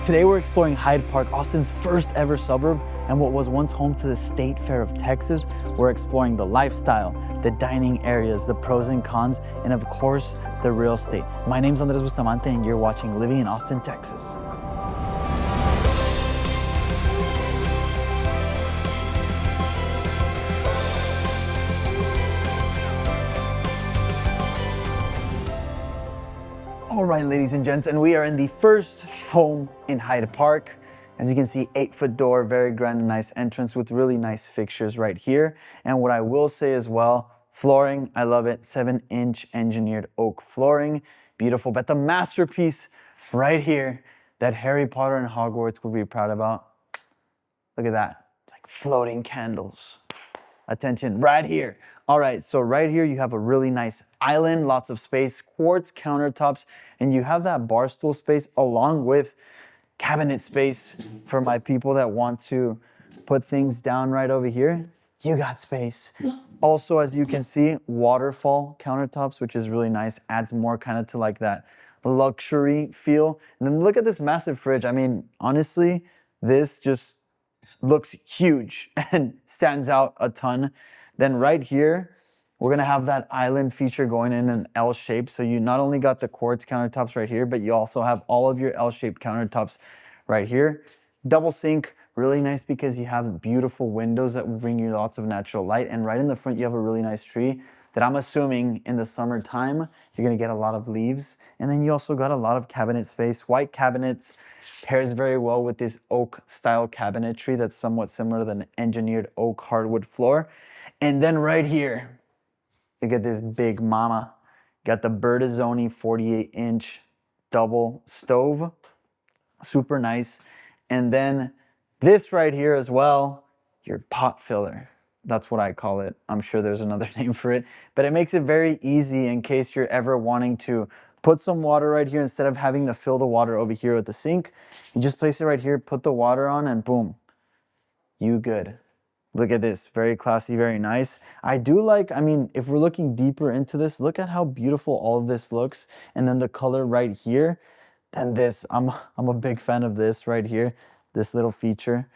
Today we're exploring Hyde Park, Austin's first ever suburb, and what was once home to the State Fair of Texas. We're exploring the lifestyle, the dining areas, the pros and cons, and of course, the real estate. My name's Andres Bustamante, and you're watching Living in Austin, Texas. All right, ladies and gents, and we are in the first home in Hyde Park. As you can see, 8-foot door, very grand and nice entrance with really nice fixtures right here. And what I will say as well, flooring, I love it. 7-inch engineered oak flooring, beautiful. But the masterpiece right here that Harry Potter and Hogwarts would be proud about. Look at that, it's like floating candles. Attention, right here. All right, so right here you have a really nice island, lots of space, quartz countertops, and you have that bar stool space along with cabinet space for my people that want to put things down right over here. You got space. Also, as you can see, waterfall countertops, which is really nice, adds more kind of to like that luxury feel. And then look at this massive fridge. I mean, honestly, this just looks huge and stands out a ton. Then right here, we're gonna have that island feature going in an L shape. So you not only got the quartz countertops right here, but you also have all of your L-shaped countertops right here. Double sink, really nice because you have beautiful windows that will bring you lots of natural light. And right in the front, you have a really nice tree that I'm assuming in the summertime, you're gonna get a lot of leaves. And then you also got a lot of cabinet space. White cabinets pairs very well with this oak style cabinetry that's somewhat similar to an engineered oak hardwood floor. And then right here, look at this big mama. Got the Bertazzoni 48-inch double stove, super nice. And then this right here as well, your pot filler. That's what I call it. I'm sure there's another name for it, but it makes it very easy in case you're ever wanting to put some water right here instead of having to fill the water over here at the sink. You just place it right here, put the water on, and boom, you good. Look at this, very classy, very nice. I do like, I mean, if we're looking deeper into this, look at how beautiful all of this looks. And then the color right here, then this, I'm a big fan of this right here, this little feature.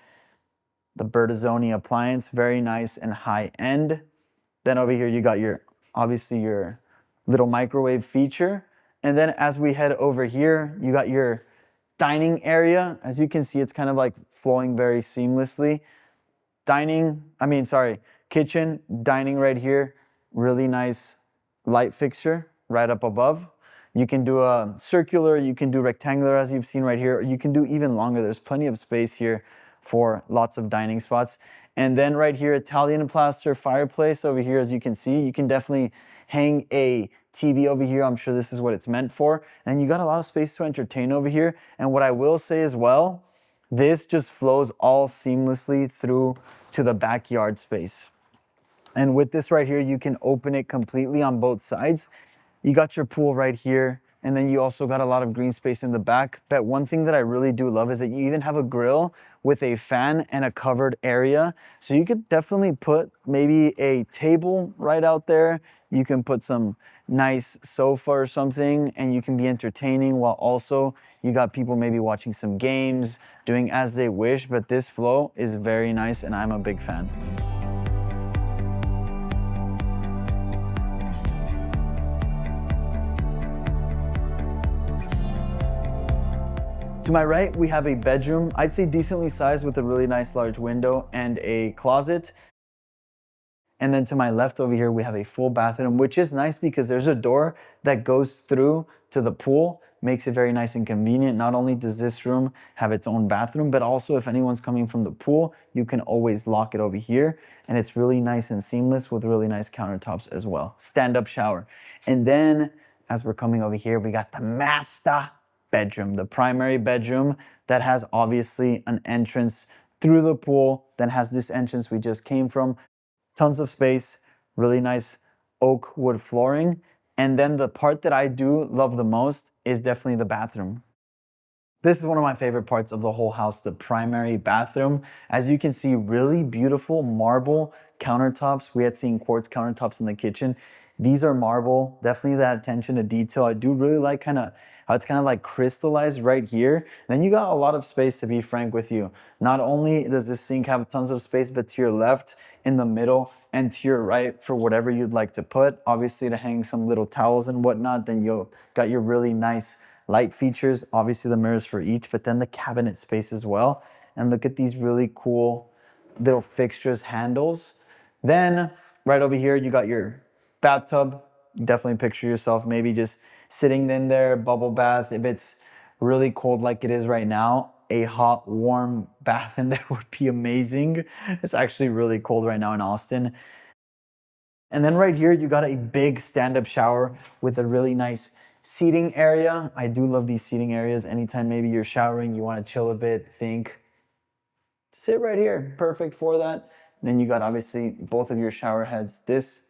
The Bertazzoni appliance, very nice and high end. Then over here, you got your, obviously your little microwave feature. And then as we head over here, you got your dining area. As you can see, it's kind of like flowing very seamlessly. Kitchen, dining right here. Really nice light fixture right up above. You can do a circular, you can do rectangular as you've seen right here, or you can do even longer. There's plenty of space here for lots of dining spots. And then right here, Italian plaster fireplace over here, as you can see, you can definitely hang a TV over here. I'm sure this is what it's meant for. And you got a lot of space to entertain over here. And what I will say as well, this just flows all seamlessly through to the backyard space. And with this right here, you can open it completely on both sides. You got your pool right here, and then you also got a lot of green space in the back. But one thing that I really do love is that you even have a grill with a fan and a covered area. So you could definitely put maybe a table right out there. You can put some nice sofa or something, and you can be entertaining while also you got people maybe watching some games, doing as they wish. But this flow is very nice, and I'm a big fan. To my right, we have a bedroom, I'd say decently sized with a really nice large window and a closet. And then to my left over here, we have a full bathroom, which is nice because there's a door that goes through to the pool, makes it very nice and convenient. Not only does this room have its own bathroom, but also if anyone's coming from the pool, you can always lock it over here. And it's really nice and seamless with really nice countertops as well. Stand-up shower. And then as we're coming over here, we got the master bedroom, the primary bedroom that has obviously an entrance through the pool, then has this entrance we just came from. Tons of space, really nice oak wood flooring. And then the part that I do love the most is definitely the bathroom. This is one of my favorite parts of the whole house, the primary bathroom. As you can see, really beautiful marble countertops. We had seen quartz countertops in the kitchen. These are marble, definitely that attention to detail. I do really like how it's kind of like crystallized right here. Then you got a lot of space, to be frank with you. Not only does this sink have tons of space, but to your left, in the middle, and to your right for whatever you'd like to put. Obviously to hang some little towels and whatnot. Then you got your really nice light features. Obviously the mirrors for each, but then the cabinet space as well. And look at these really cool little fixtures, handles. Then right over here, you got your bathtub. Definitely picture yourself maybe just sitting in there, bubble bath. If it's really cold like it is right now, a hot, warm bath in there would be amazing. It's actually really cold right now in Austin. And then right here, you got a big stand-up shower with a really nice seating area. I do love these seating areas. Anytime maybe you're showering, you want to chill a bit, think, sit right here. Perfect for that. Then you got obviously both of your shower heads. This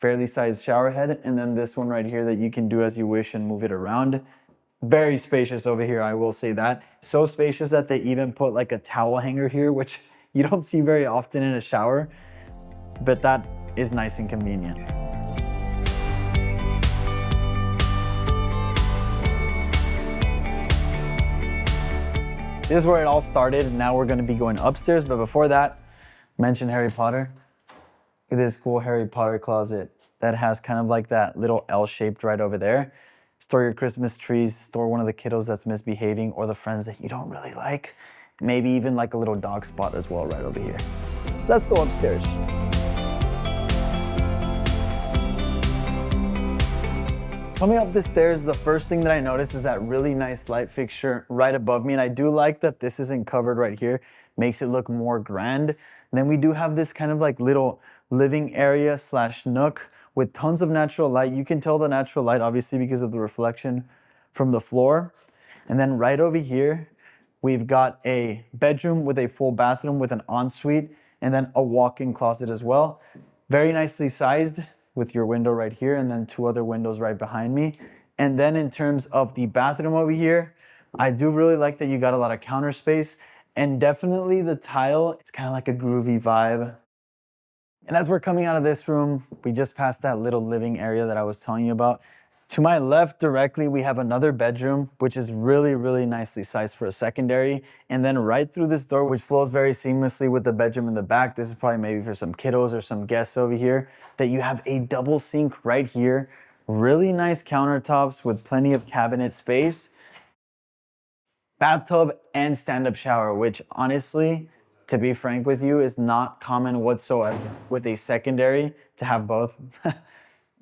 fairly sized shower head, and then this one right here that you can do as you wish and move it around. Very spacious over here, I will say that. So spacious that they even put like a towel hanger here, which you don't see very often in a shower, but that is nice and convenient. This is where it all started. Now we're gonna be going upstairs, but before that, mention Harry Potter. Look at this cool Harry Potter closet that has kind of like that little L-shaped right over there. Store your Christmas trees, store one of the kiddos that's misbehaving or the friends that you don't really like. Maybe even like a little dog spot as well right over here. Let's go upstairs. Coming up the stairs, the first thing that I noticed is that really nice light fixture right above me. And I do like that this isn't covered right here. Makes it look more grand. And then we do have this kind of like little living area slash nook with tons of natural light. You can tell the natural light obviously because of the reflection from the floor. And then right over here, we've got a bedroom with a full bathroom with an ensuite and then a walk-in closet as well. Very nicely sized with your window right here and then two other windows right behind me. And then in terms of the bathroom over here, I do really like that you got a lot of counter space and definitely the tile, it's kind of like a groovy vibe. And as we're coming out of this room, we just passed that little living area that I was telling you about. To my left directly, we have another bedroom, which is really, really nicely sized for a secondary. And then right through this door, which flows very seamlessly with the bedroom in the back, this is probably maybe for some kiddos or some guests over here, that you have a double sink right here. Really nice countertops with plenty of cabinet space. Bathtub and stand-up shower, which honestly, to be frank with you, is not common whatsoever with a secondary to have both.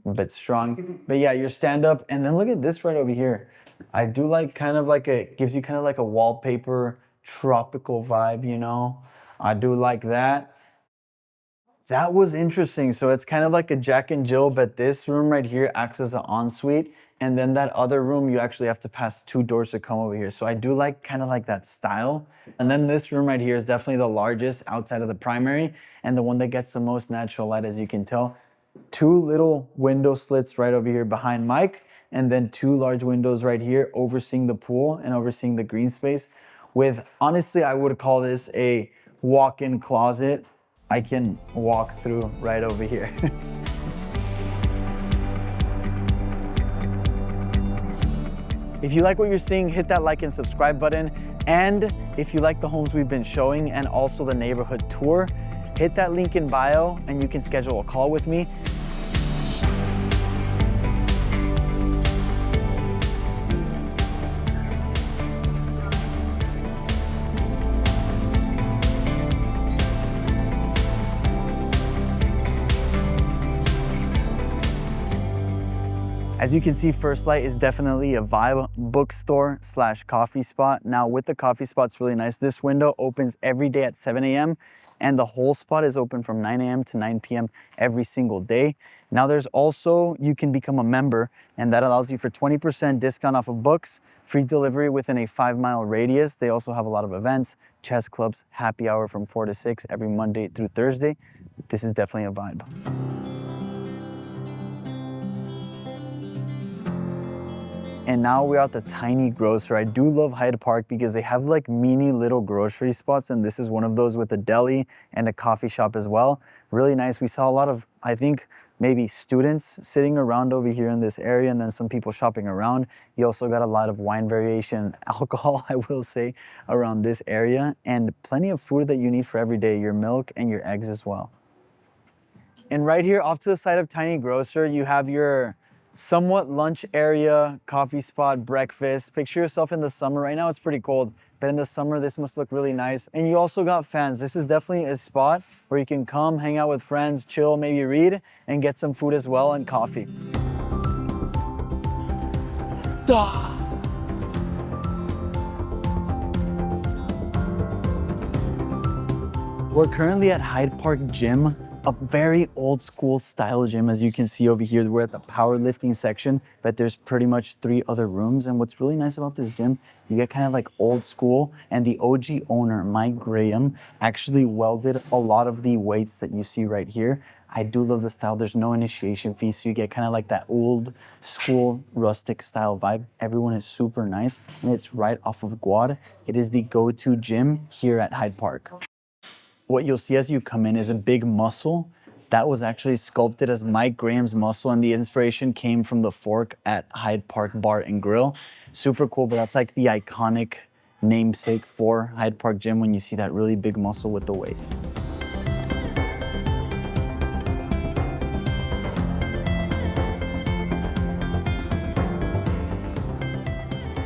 A bit strong, but yeah, your stand-up. And then look at this right over here. I do like kind of like gives you kind of like a wallpaper tropical vibe, you know? I do like that. That was interesting. So it's kind of like a Jack and Jill, but this room right here acts as an ensuite. And then that other room, you actually have to pass two doors to come over here. So I do like kind of like that style. And then this room right here is definitely the largest outside of the primary and the one that gets the most natural light, as you can tell. Two little window slits right over here behind Mike, and then two large windows right here overseeing the pool and overseeing the green space with, honestly, I would call this a walk-in closet. I can walk through right over here. If you like what you're seeing, hit that like and subscribe button. And if you like the homes we've been showing and also the neighborhood tour, hit that link in bio and you can schedule a call with me. As you can see, First Light is definitely a vibe bookstore slash coffee spot. Now with the coffee spot, it's really nice. This window opens every day at 7 a.m. and the whole spot is open from 9 a.m. to 9 p.m. every single day. Now there's also, you can become a member and that allows you for 20% discount off of books, free delivery within a 5-mile radius. They also have a lot of events, chess clubs, happy hour from 4 to 6 every Monday through Thursday. This is definitely a vibe. And now we're at the tiny grocer. I do love Hyde Park because they have like mini little grocery spots, and this is one of those with a deli and a coffee shop as well. Really nice. We saw a lot of, I think, maybe students sitting around over here in this area, and then some people shopping around. You also got a lot of wine variation, alcohol, I will say, around this area, and plenty of food that you need for every day, your milk and your eggs as well. And right here off to the side of Tiny Grocer, you have your somewhat lunch area, coffee spot, breakfast. Picture yourself in the summer. Right now it's pretty cold, but in the summer this must look really nice. And you also got fans. This is definitely a spot where you can come, hang out with friends, chill, maybe read, and get some food as well and coffee. We're currently at Hyde Park Gym, a very old school style gym. As you can see over here, we're at the powerlifting section, but there's pretty much 3 other rooms. And what's really nice about this gym, you get kind of like old school, and the OG owner, Mike Graham, actually welded a lot of the weights that you see right here. I do love the style. There's no initiation fee, so you get kind of like that old school rustic style vibe. Everyone is super nice, and it's right off of Guad. It is the go-to gym here at Hyde Park. What you'll see as you come in is a big muscle that was actually sculpted as Mike Graham's muscle, and the inspiration came from the fork at Hyde Park Bar and Grill. Super cool, but that's like the iconic namesake for Hyde Park Gym when you see that really big muscle with the weight.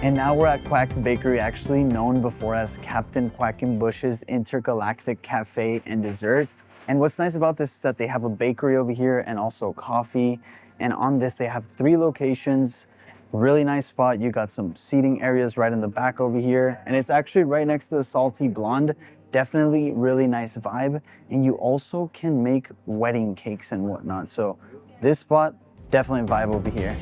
And now we're at Quack's Bakery, actually known before as Captain Quackenbush's Intergalactic Cafe and Dessert. And what's nice about this is that they have a bakery over here and also coffee. And on this, they have 3 locations. Really nice spot. You got some seating areas right in the back over here. And it's actually right next to the Salty Blonde. Definitely really nice vibe. And you also can make wedding cakes and whatnot. So this spot, definitely a vibe over here.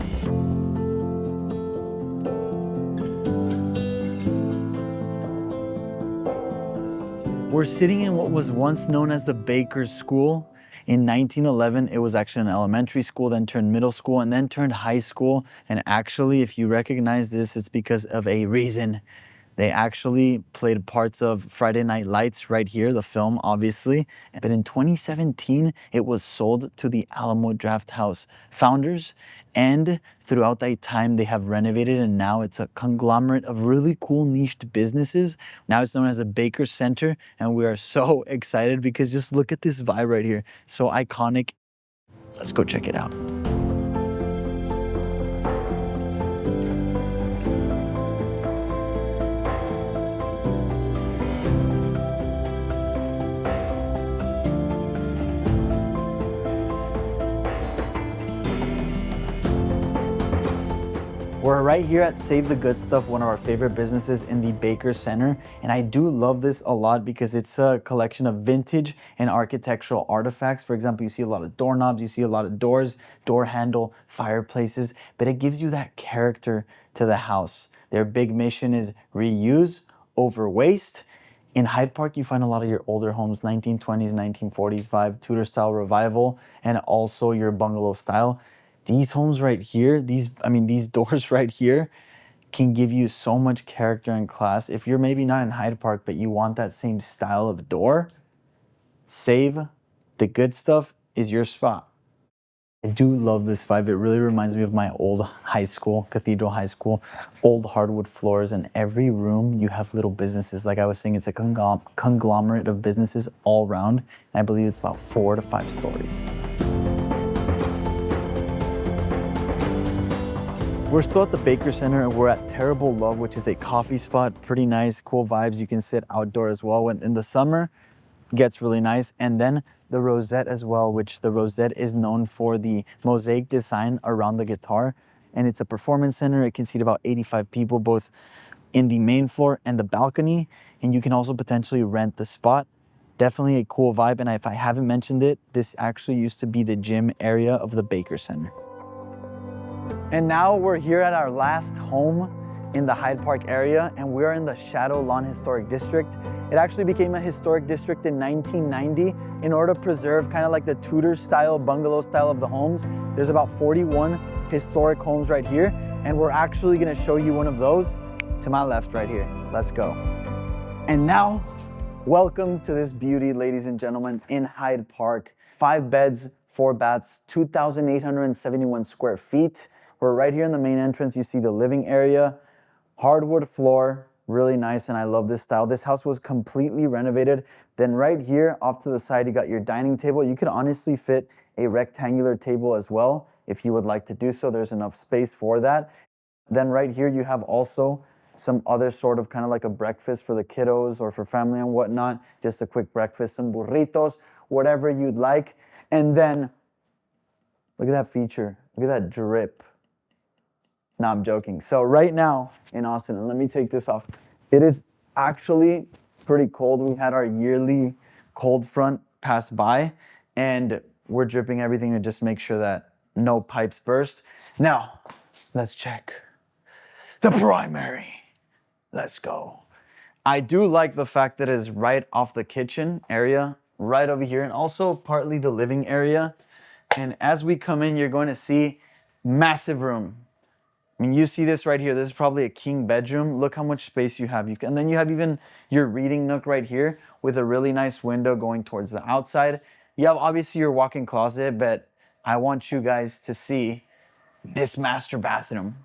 We're sitting in what was once known as the Baker's School. In 1911, it was actually an elementary school, then turned middle school, and then turned high school. And actually, if you recognize this, it's because of a reason. They actually played parts of Friday Night Lights right here, the film, obviously. But in 2017, it was sold to the Alamo Drafthouse founders. And throughout that time, they have renovated, and now it's a conglomerate of really cool niched businesses. Now it's known as a Baker Center, and we are so excited because just look at this vibe right here. So iconic. Let's go check it out. We're right here at Save the Good Stuff, one of our favorite businesses in the Baker Center. And I do love this a lot because it's a collection of vintage and architectural artifacts. For example, you see a lot of doorknobs, you see a lot of doors, door handle, fireplaces, but it gives you that character to the house. Their big mission is reuse over waste. In Hyde Park, you find a lot of your older homes, 1920s, 1940s vibe, Tudor style revival, and also your bungalow style. These homes right here, these doors right here can give you so much character and class. If you're maybe not in Hyde Park, but you want that same style of door, Save the Good Stuff is your spot. I do love this vibe. It really reminds me of my old high school, Cathedral High School, old hardwood floors, and every room you have little businesses. Like I was saying, it's a conglomerate of businesses all around. And I believe it's about 4 to 5 stories. We're still at the Baker Center, and we're at Terrible Love, which is a coffee spot. Pretty nice, cool vibes. You can sit outdoor as well. When in the summer, gets really nice. And then the Rosette as well, which the Rosette is known for the mosaic design around the guitar. And it's a performance center. It can seat about 85 people, both in the main floor and the balcony. And you can also potentially rent the spot. Definitely a cool vibe. And if I haven't mentioned it, this actually used to be the gym area of the Baker Center. And now we're here at our last home in the Hyde Park area, and we're in the Shadow Lawn Historic District. It actually became a historic district in 1990 in order to preserve kind of like the Tudor style, bungalow style of the homes. There's about 41 historic homes right here. And we're actually gonna show you one of those to my left right here. Let's go. And now, welcome to this beauty, ladies and gentlemen, in Hyde Park. 5 beds, 4 baths, 2,871 square feet. We're right here in the main entrance. You see the living area, hardwood floor, really nice, and I love this style. This house was completely renovated. Then right here, off to the side, you got your dining table. You could honestly fit a rectangular table as well if you would like to do so. There's enough space for that. Then right here, you have also some other sort of kind of like a breakfast for the kiddos or for family and whatnot. Just a quick breakfast, some burritos, whatever you'd like. And then, look at that feature. Look at that drip. No, I'm joking. So right now in Austin, and let me take this off. It is actually pretty cold. We had our yearly cold front pass by, and we're dripping everything to just make sure that no pipes burst. Now, let's check the primary. Let's go. I do like the fact that it's right off the kitchen area, right over here, and also partly the living area. And as we come in, you're going to see massive room. I mean, you see this right here. This is probably a king bedroom. Look how much space you have. And then you have even your reading nook right here with a really nice window going towards the outside. You have obviously your walk-in closet, but I want you guys to see this master bathroom.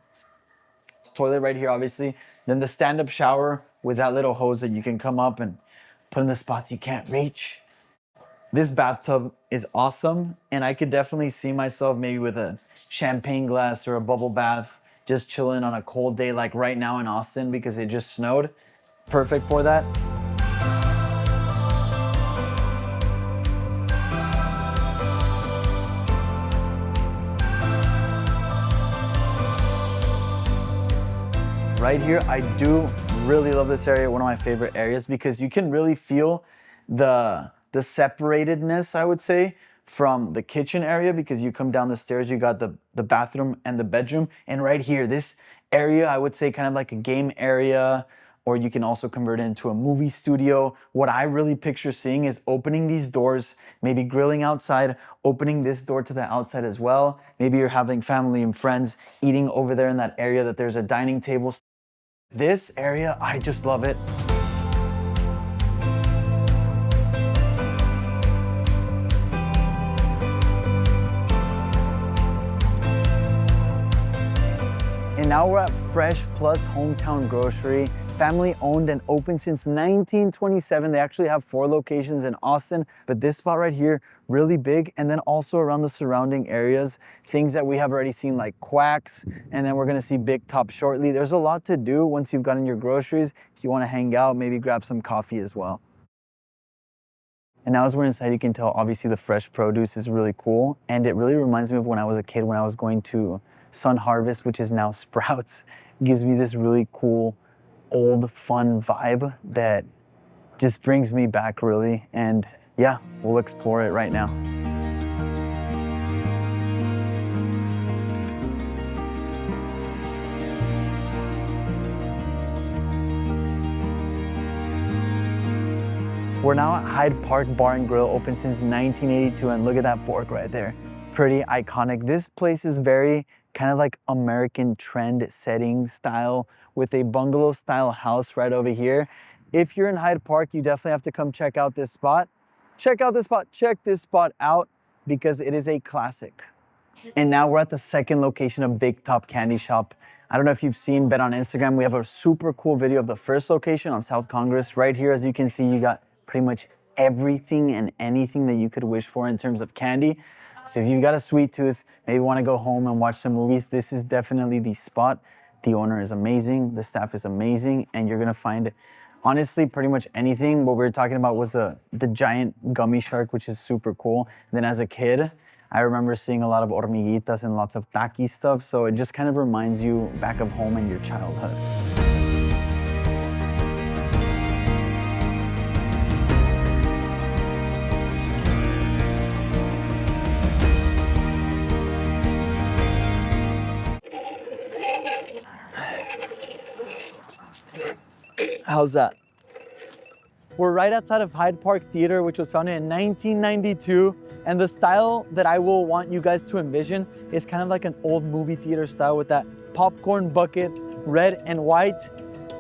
Toilet right here, obviously. Then the stand-up shower with that little hose that you can come up and put in the spots you can't reach. This bathtub is awesome, and I could definitely see myself maybe with a champagne glass or a bubble bath, just chilling on a cold day like right now in Austin because it just snowed. Perfect for that. Right here, I do really love this area, one of my favorite areas, because you can really feel the separatedness, I would say, from the kitchen area, because you come down the stairs, you got the bathroom and the bedroom. And right here, this area, I would say kind of like a game area, or you can also convert it into a movie studio. What I really picture seeing is opening these doors, maybe grilling outside, opening this door to the outside as well. Maybe you're having family and friends eating over there in that area that there's a dining table. This area, I just love it. And now we're at Fresh Plus Hometown Grocery. Family owned and open since 1927. They actually have 4 locations in Austin, but this spot right here, really big. And then also around the surrounding areas, things that we have already seen like Quacks, and then we're gonna see Big Top shortly. There's a lot to do once you've gotten your groceries. If you wanna hang out, maybe grab some coffee as well. And now as we're inside, you can tell obviously the fresh produce is really cool. And it really reminds me of when I was a kid, when I was going to Sun Harvest, which is now Sprouts. It gives me this really cool, old, fun vibe that just brings me back really. And yeah, we'll explore it right now. We're now at Hyde Park Bar and Grill, open since 1982, and look at that fork right there. Pretty iconic. This place is very kind of like American trend setting style with a bungalow style house right over here. If you're in Hyde Park, you definitely have to come check out this spot. Check out this spot, check this spot out because it is a classic. And now we're at the second location of Big Top Candy Shop. I don't know if you've seen, but on Instagram, we have a super cool video of the first location on South Congress. Right here, as you can see, you got pretty much everything and anything that you could wish for in terms of candy. So if you've got a sweet tooth, maybe want to go home and watch some movies, this is definitely the spot. The owner is amazing, the staff is amazing, and you're gonna find, honestly, pretty much anything. What we were talking about was the giant gummy shark, which is super cool. And then as a kid, I remember seeing a lot of hormiguitas and lots of taki stuff, so it just kind of reminds you back of home and your childhood. How's that? We're right outside of Hyde Park Theater, which was founded in 1992. And the style that I will want you guys to envision is kind of like an old movie theater style with that popcorn bucket, red and white.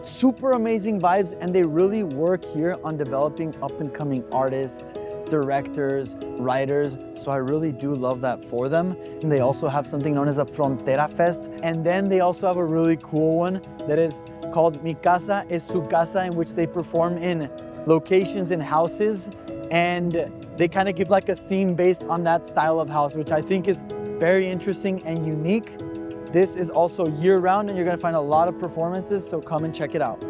Super amazing vibes, and they really work here on developing up and coming artists, directors, writers. So I really do love that for them. And they also have something known as a Frontera Fest. And then they also have a really cool one that is called Mi Casa es Su Casa, in which they perform in locations in houses. And they kind of give like a theme based on that style of house, which I think is very interesting and unique. This is also year round, and you're gonna find a lot of performances, so come and check it out.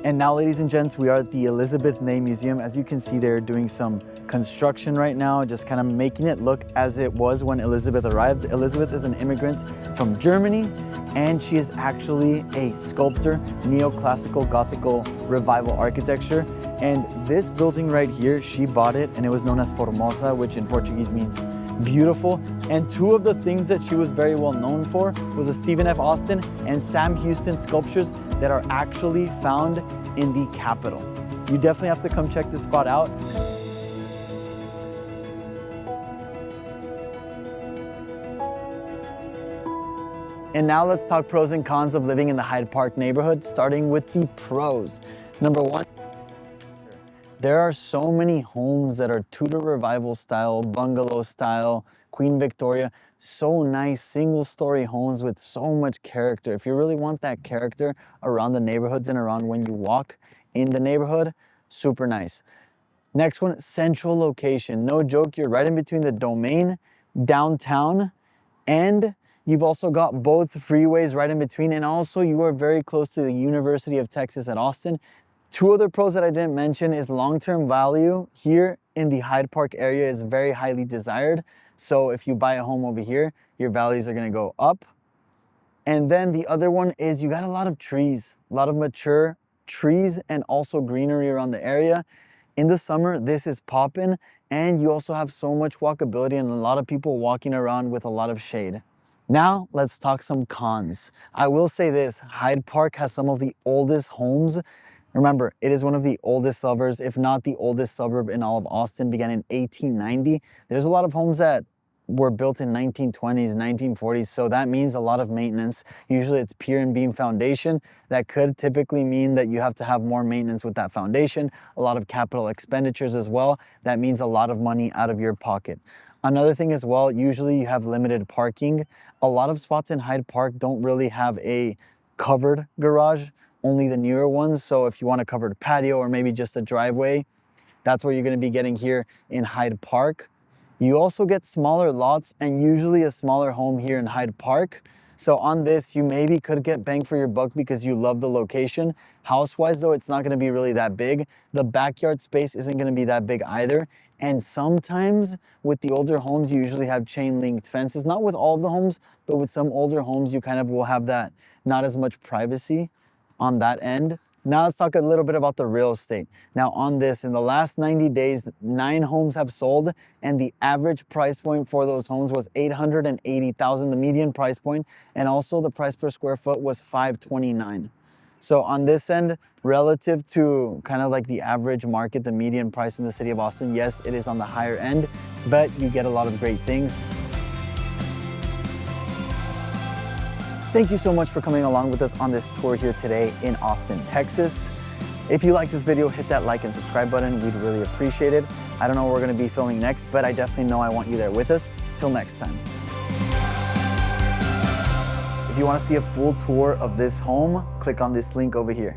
And now, ladies and gents, we are at the Elizabeth Ney Museum. As you can see, they're doing some construction right now, just kind of making it look as it was when Elizabeth arrived. Elizabeth is an immigrant from Germany, and she is actually a sculptor, neoclassical, Gothical revival architecture. And this building right here, she bought it, and it was known as Formosa, which in Portuguese means beautiful. And two of the things that she was very well known for was a Stephen F. Austin and Sam Houston sculptures that are actually found in the Capitol. You definitely have to come check this spot out. And now let's talk pros and cons of living in the Hyde Park neighborhood, starting with the pros. Number one, there are so many homes that are Tudor revival style, bungalow style, Queen Victoria, so nice single-story homes with so much character. If you really want that character around the neighborhoods and around when you walk in the neighborhood, super nice. Next one, central location. No joke, you're right in between the Domain, downtown, and you've also got both freeways right in between, and also you are very close to the University of Texas at Austin. Two other pros that I didn't mention is long-term value here in the Hyde Park area is very highly desired. So if you buy a home over here, your values are gonna go up. And then the other one is you got a lot of trees, a lot of mature trees, and also greenery around the area. In the summer, this is popping, and you also have so much walkability and a lot of people walking around with a lot of shade. Now, let's talk some cons. I will say this, Hyde Park has some of the oldest homes. Remember, it is one of the oldest suburbs, if not the oldest suburb in all of Austin, began in 1890. There's a lot of homes that were built in 1920s, 1940s, so that means a lot of maintenance. Usually it's pier and beam foundation. That could typically mean that you have to have more maintenance with that foundation, a lot of capital expenditures as well. That means a lot of money out of your pocket. Another thing as well, usually you have limited parking. A lot of spots in Hyde Park don't really have a covered garage, only the newer ones. So if you want a covered patio or maybe just a driveway, that's what you're gonna be getting here in Hyde Park. You also get smaller lots and usually a smaller home here in Hyde Park. So on this, you maybe could get bang for your buck because you love the location. House-wise though, it's not gonna be really that big. The backyard space isn't gonna be that big either. And sometimes with the older homes, you usually have chain linked fences. Not with all of the homes, but with some older homes, you kind of will have that, not as much privacy on that end. Now let's talk a little bit about the real estate. Now on this, in the last 90 days, 9 homes have sold, and the average price point for those homes was $880,000, the median price point, and also the price per square foot was $529. So on this end, relative to kind of like the average market, the median price in the city of Austin, yes, it is on the higher end, but you get a lot of great things. Thank you so much for coming along with us on this tour here today in Austin, Texas. If you like this video, hit that like and subscribe button. We'd really appreciate it. I don't know what we're gonna be filming next, but I definitely know I want you there with us. Till next time. If you wanna see a full tour of this home, click on this link over here.